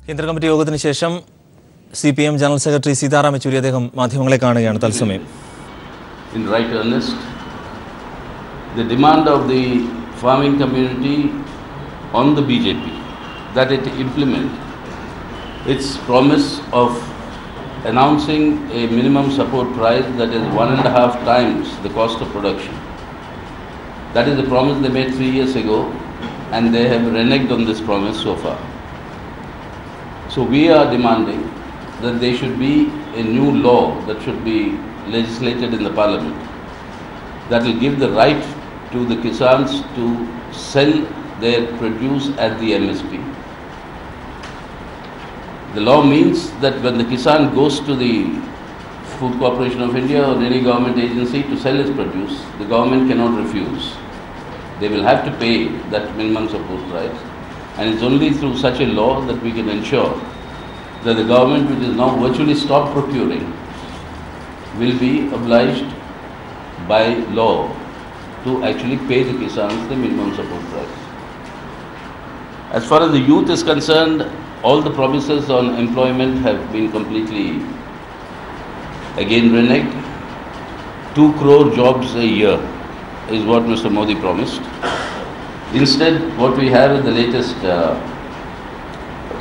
Kendra Committee Yogathinu Shesham, CPM General Secretary Sitaram Yechury അദ്ദേഹം മാധ്യമങ്ങളെ കാണുകയാണ് തത്സമയം. In right earnest, the demand of the farming community on the BJP that it implement its promise of announcing a minimum support price that is 1.5 times the cost of production. That is the promise they made 3 years ago, and they have reneged on this promise so far. So we are demanding that there should be a new law that should be legislated in the parliament that will give the right to the Kisans to sell their produce at the MSP. The law means that when the Kisan goes to the Food Corporation of India or any government agency to sell his produce, the government cannot refuse. They will have to pay that minimum support price, and it's only through such a law that we can ensure that the government, which is now virtually stopped procuring, will be obliged by law to actually pay the Kisans the minimum support price. As far as the youth is concerned, all the promises on employment have been completely again reneged. 2 crore jobs a year is what Mr. Modi promised. Instead, what we have in the latest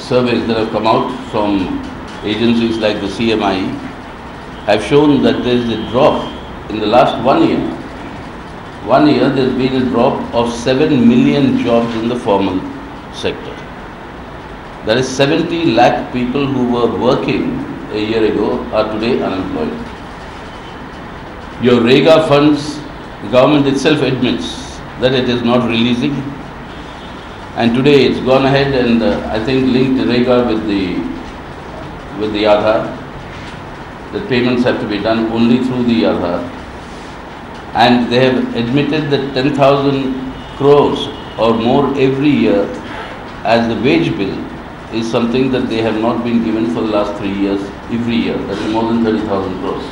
surveys that have come out from agencies like the CMI have shown that there is a drop in the last 1 year. 1 year there has been a drop of 7 million jobs in the formal sector. That is 70 lakh people who were working a year ago are today unemployed. Your REGA funds, the government itself admits that it is not releasing, and today it's gone ahead and I think linked REGA with the Aadhaar. The payments have to be done only through the Aadhaar, and they have admitted that 10,000 crores or more every year as the wage bill is something that they have not been given for the last 3 years every year. That is more than 30,000 crores.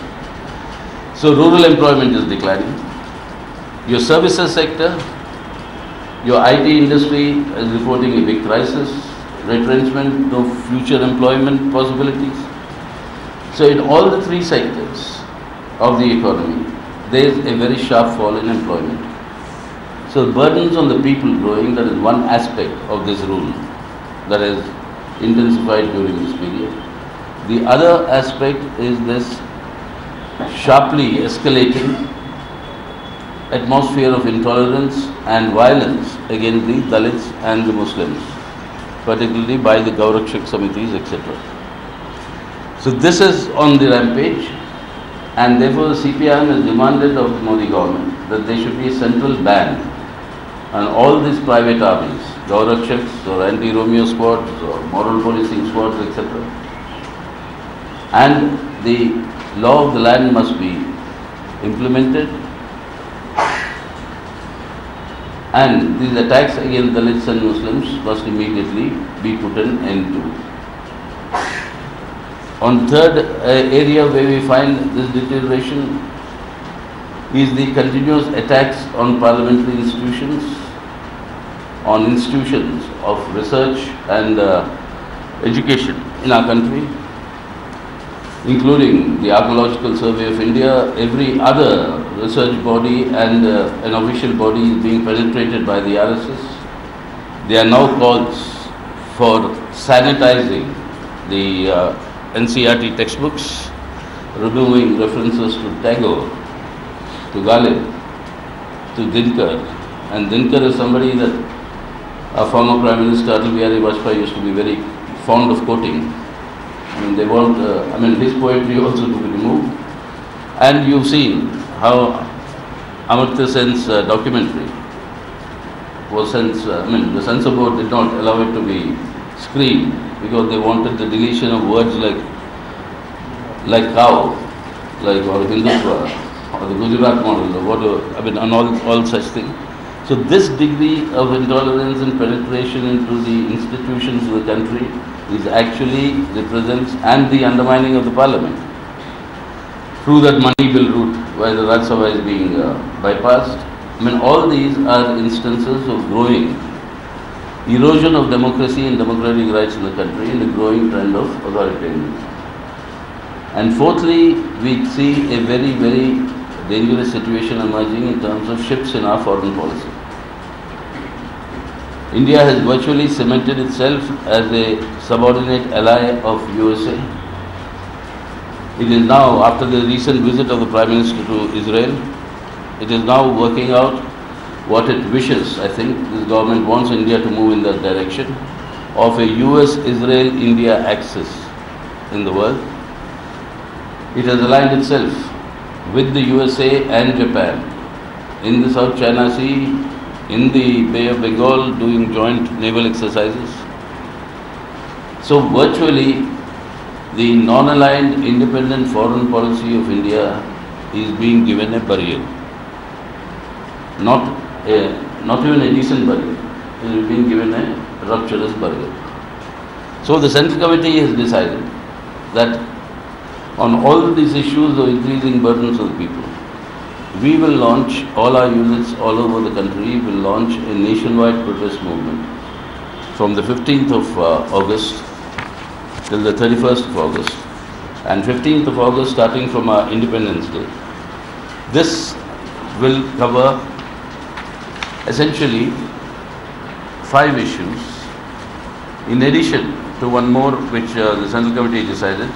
So rural employment is declining. Your services sector, your IT industry is reporting a big crisis, retrenchment, no future employment possibilities. So in all the 3 sectors of the economy, there is a very sharp fall in employment. So burdens on the people growing, that is one aspect of this rule that is intensified during this period. The other aspect is this sharply escalating atmosphere of intolerance and violence against the Dalits and the Muslims, particularly by the Gaurakshak Samitis, etc. So this is on the rampage, and therefore the CPM has demanded of the Modi government that there should be a central ban on all these private armies, Gaurakshaks or anti-Romeo squads or moral policing squads, etc. And the law of the land must be implemented, and these attacks against Dalits and Muslims must immediately be put an end to. On the third area where we find this deterioration is the continuous attacks on parliamentary institutions, on institutions of research and education in our country, including the Archaeological Survey of India. Every other research body and an official body is being penetrated by the RSS. There are now calls for sanitizing the NCERT textbooks, removing references to Tagore, to Ghalib, to Dinkar. And Dinkar is somebody that our former Prime Minister Atal Bihari Vajpayee used to be very fond of quoting. I mean, they want, his poetry also to be removed. And you've seen how Amartya Sen's documentary was the censor board did not allow it to be screened because they wanted the deletion of words like cow, or Hindutva, or the Gujarat model, or whatever, and all such things. So this degree of intolerance and penetration into the institutions of the country is actually represents and the undermining of the parliament through that money bill route where the Rajya Sabha is being bypassed. All these are instances of growing erosion of democracy and democratic rights in the country, and a growing trend of authoritarianism. And fourthly, we see a very, very dangerous situation emerging in terms of shifts in our foreign policy. India has virtually cemented itself as a subordinate ally of USA. It is now, after the recent visit of the Prime Minister to Israel, it is now working out what it wishes. I think this government wants India to move in that direction of a US-Israel-India axis in the world. It has aligned itself with the USA and Japan in the South China Sea, in the Bay of Bengal, doing joint naval exercises. So virtually, the non-aligned independent foreign policy of India is being given a burial. Not even a decent burial. It is being given a rupturous burial. So the Central Committee has decided that on all these issues of increasing burdens of the people, we will launch, all our units all over the country will launch a nationwide protest movement from the 15th of August till the 31st of August, and 15th of August starting from our Independence Day. This will cover essentially 5 issues, in addition to one more which the Central Committee decided.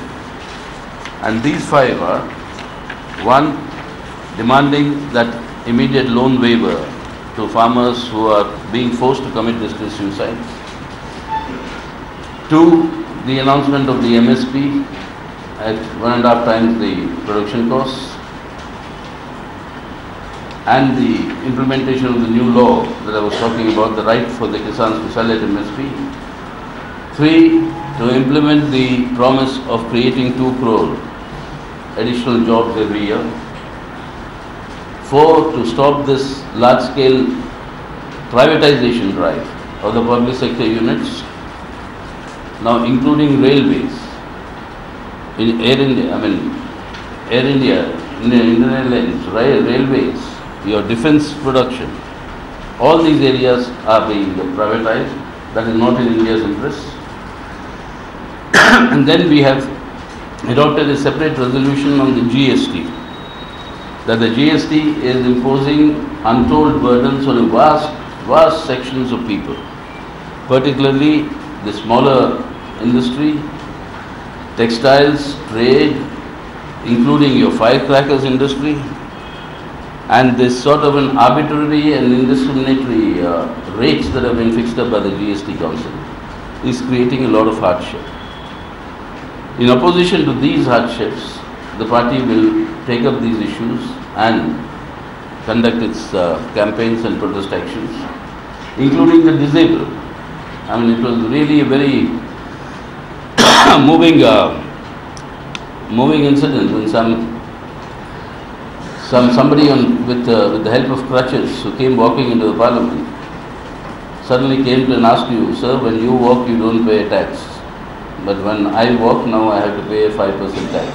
And these 5 are: 1, demanding that immediate loan waiver to farmers who are being forced to commit distress suicide. 2, the announcement of the MSP at 1.5 times the production costs, and the implementation of the new law that I was talking about, the right for the Kisans to sell at MSP. 3, to implement the promise of creating 2 crore additional jobs every year. 4, to stop this large-scale privatization drive of the public sector units, now including railways. In Air India, Indian Airlines, railways, your defense production, all these areas are being privatized. That is not in India's interest. And then we have adopted a separate resolution on the GST, that the GST is imposing untold burdens on a vast sections of people, particularly the smaller industry, textiles, trade, including your firecrackers industry, and this sort of an arbitrary and indiscriminatory rates that have been fixed up by the GST Council is creating a lot of hardship. In opposition to these hardships, the party will take up these issues and conduct its campaigns and protest actions, including the disabled. It was really a very moving incident when somebody with the help of crutches who came walking into the parliament suddenly came to and asked you, sir, when you walk you don't pay a tax, but when I walk now I have to pay a 5% tax.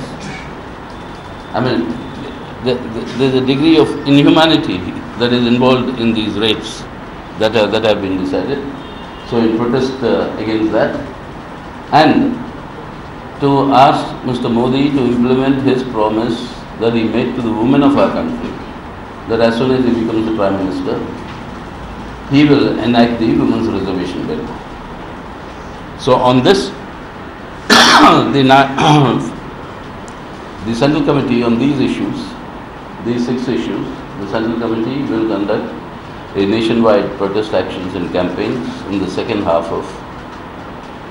There's a degree of inhumanity that is involved in these rates that have been decided. So in protest against that, and to ask Mr. Modi to implement his promise that he made to the women of our country, that as soon as he becomes the Prime Minister, he will enact the Women's Reservation Bill. So on this, the Central Committee on these issues, these 6 issues, the Central Committee will conduct a nationwide protest actions and campaigns in the second half of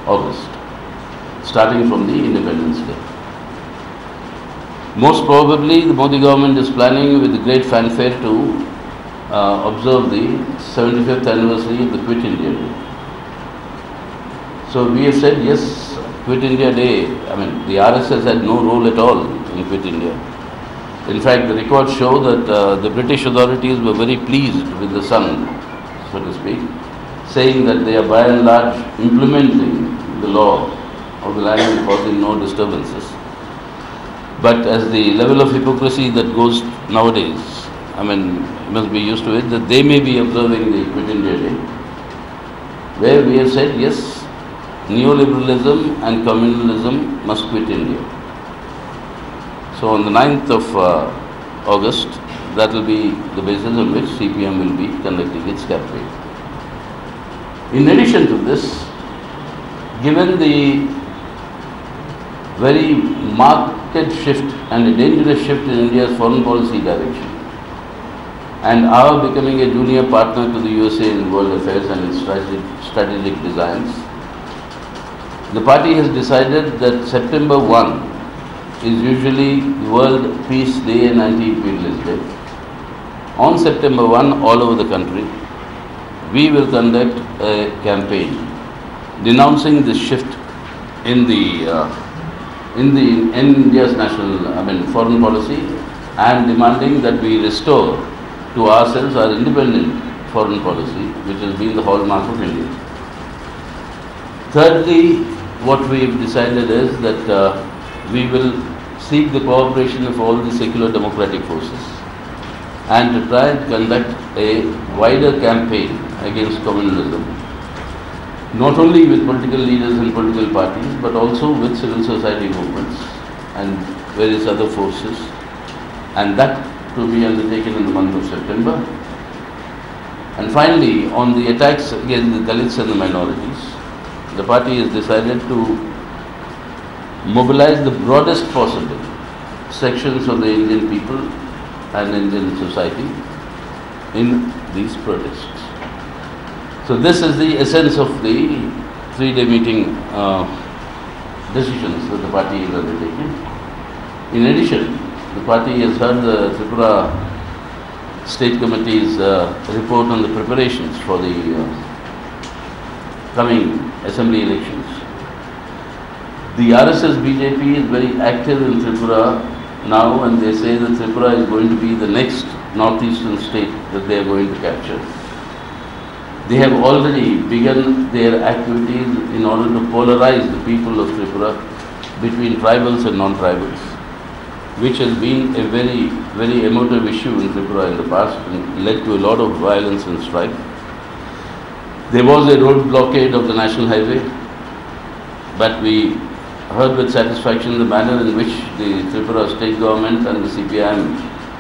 August, starting from the Independence Day. Most probably, the Modi government is planning with great fanfare to observe the 75th anniversary of the Quit India Day. So we have said, yes, Quit India Day, the RSS had no role at all in Quit India. In fact, the records show that the British authorities were very pleased with the Sun, so to speak, saying that they are by and large implementing the law of the land and causing no disturbances. But as the level of hypocrisy that goes nowadays, you must be used to it, that they may be observing the Quit India Day, where we have said yes, neoliberalism and communalism must quit India. So on the 9th of August, that will be the basis on which CPM will be conducting its campaign. In addition to this, given the very marked shift and a dangerous shift in India's foreign policy direction, and our becoming a junior partner to the USA in world affairs and its strategic designs, the party has decided that September 1 is usually World Peace Day and Anti-Imperialist Day. On September 1, all over the country, we will conduct a campaign denouncing the shift in India's foreign policy, and demanding that we restore to ourselves our independent foreign policy, which has been the hallmark of India. Thirdly, what we have decided is that we will seek the cooperation of all the secular democratic forces and to try and conduct a wider campaign against communalism, not only with political leaders and political parties, but also with civil society movements and various other forces, and that to be undertaken in the month of September. And finally, on the attacks against the Dalits and the minorities, the party has decided to mobilize the broadest possible sections of the Indian people and Indian society in these protests. So this is the essence of the 3-day meeting decisions that the party is undertaking. In addition, the party has heard the Tripura State Committee's report on the preparations for the coming assembly elections. The RSS BJP is very active in Tripura now, and they say that Tripura is going to be the next northeastern state that they are going to capture. They have already begun their activities in order to polarize the people of Tripura between tribals and non-tribals, which has been a very, very emotive issue in Tripura in the past and led to a lot of violence and strife. There was a road blockade of the national highway, but we heard with satisfaction the manner in which the Tripura state government and the CPIM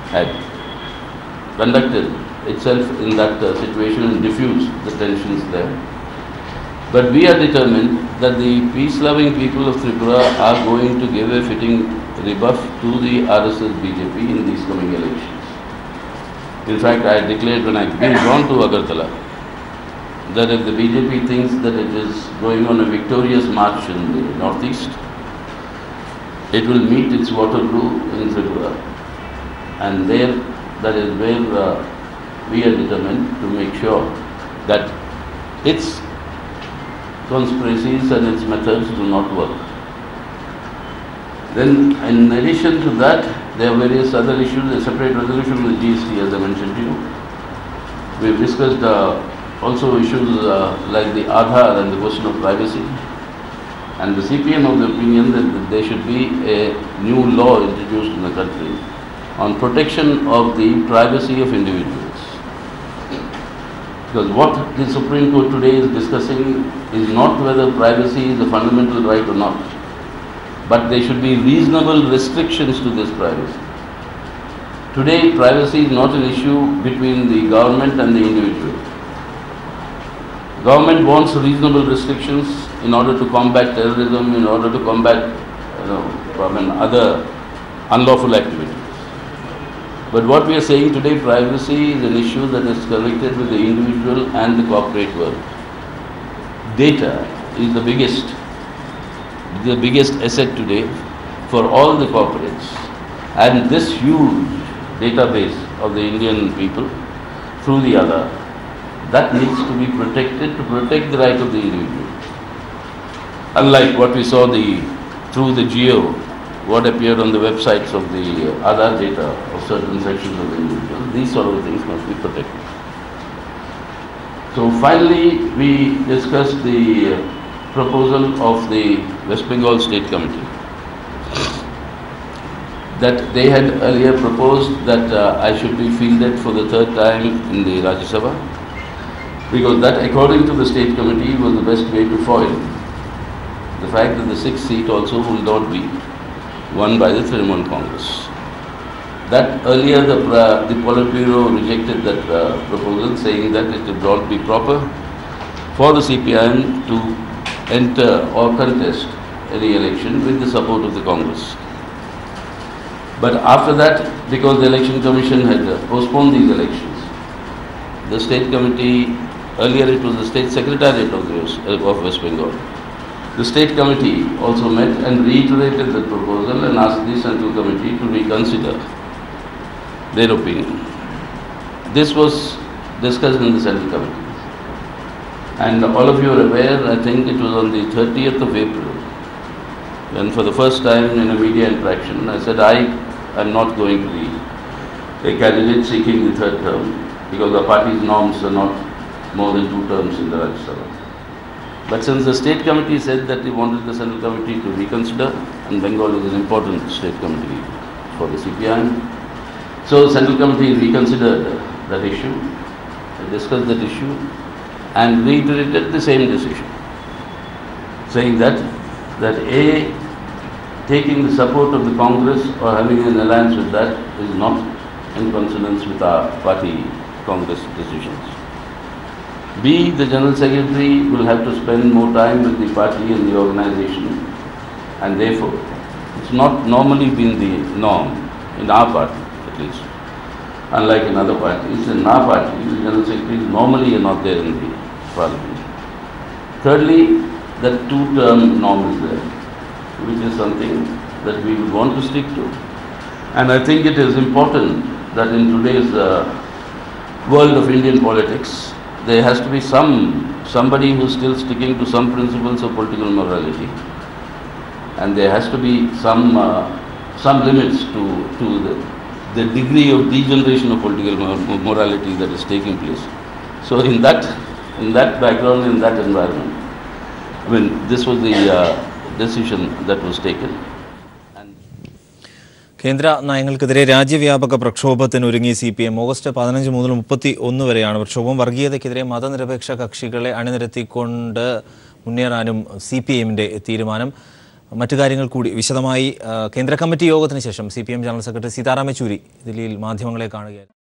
had conducted itself in that situation and diffused the tensions there. But we are determined that the peace-loving people of Tripura are going to give a fitting rebuff to the RSS BJP in these coming elections. In fact, I declared when I been gone to Agartala that if the BJP thinks that it is going on a victorious march in the northeast, it will meet its Waterloo in Tripura, and there, that is where we are determined to make sure that its conspiracies and its methods do not work. Then, in addition to that, there are various other issues, a separate resolution with GST, as I mentioned to you. We have discussed also issues like the Aadhaar and the question of privacy. And the CPM of the opinion that there should be a new law introduced in the country on protection of the privacy of individuals. Because what the Supreme Court today is discussing is not whether privacy is a fundamental right or not, but there should be reasonable restrictions to this privacy. Today, privacy is not an issue between the government and the individual. Government wants reasonable restrictions in order to combat terrorism, in order to combat other unlawful activities. But what we are saying today, privacy is an issue that is connected with the individual and the corporate world. Data is the biggest asset today for all the corporates, and this huge database of the Indian people through the Aadhaar, that needs to be protected to protect the right of the individual. Unlike what we saw through the geo, what appeared on the websites of the Aadhaar data of certain sections of the individual, these sort of things must be protected. So finally, we discussed the proposal of the West Bengal State Committee, that they had earlier proposed that I should be fielded for the third time in the Rajya Sabha. because that, according to the state committee, was the best way to foil the fact that the 6th seat also will not be won by the Trinamool Congress. That earlier the Politburo rejected that proposal, saying that it would not be proper for the CPIM to enter or contest any election with the support of the Congress. But after that, because the Election Commission had postponed these elections, the State Committee, earlier it was the State Secretariat of West Bengal, the State Committee also met and reiterated the proposal and asked the Central Committee to reconsider their opinion. This was discussed in the Central Committee. And all of you are aware, I think it was on the 30th of April, when for the first time in a media interaction, I said I am not going to be a candidate seeking the third term, because the party's norms are not more than 2 terms in the Rajya Sabha. But since the State Committee said that they wanted the Central Committee to reconsider, and Bengal is an important State Committee for the CPIM, so the Central Committee reconsidered that issue, discussed that issue, and reiterated the same decision, saying that A, taking the support of the Congress or having an alliance with that is not in consonance with our party Congress decisions. B, the General Secretary will have to spend more time with the party and the organization, and therefore it's not normally been the norm in our party, at least. Unlike in other parties, in our party, the General Secretaries normally are not there in the Parliament. Thirdly, that 2-term norm is there, which is something that we would want to stick to. And I think it is important that in today's world of Indian politics, there has to be somebody who is still sticking to some principles of political morality, and there has to be some limits to the degree of degeneration of political morality that is taking place. So in that background, in that environment, I mean, this was the decision that was taken. കേന്ദ്ര നയങ്ങൾക്കെതിരെ രാജ്യവ്യാപക പ്രക്ഷോഭത്തിനൊരുങ്ങി CPM August 15 മുതൽ 31 വരെയാണ് പ്രക്ഷോഭം. വർഗീയതയ്ക്കെതിരെ മതനിരപേക്ഷ കക്ഷികളെ അണിനിരത്തിക്കൊണ്ട് മുന്നേറാനും CPMന്റെ തീരുമാനം. മറ്റു കാര്യങ്ങൾ കൂടി വിശദമായി കേന്ദ്ര കമ്മിറ്റി യോഗത്തിന് ശേഷം CPM general secretary Sitaram Yechury ദില്ലിയിൽ മാധ്യമങ്ങളെ കാണുകയായിരുന്നു.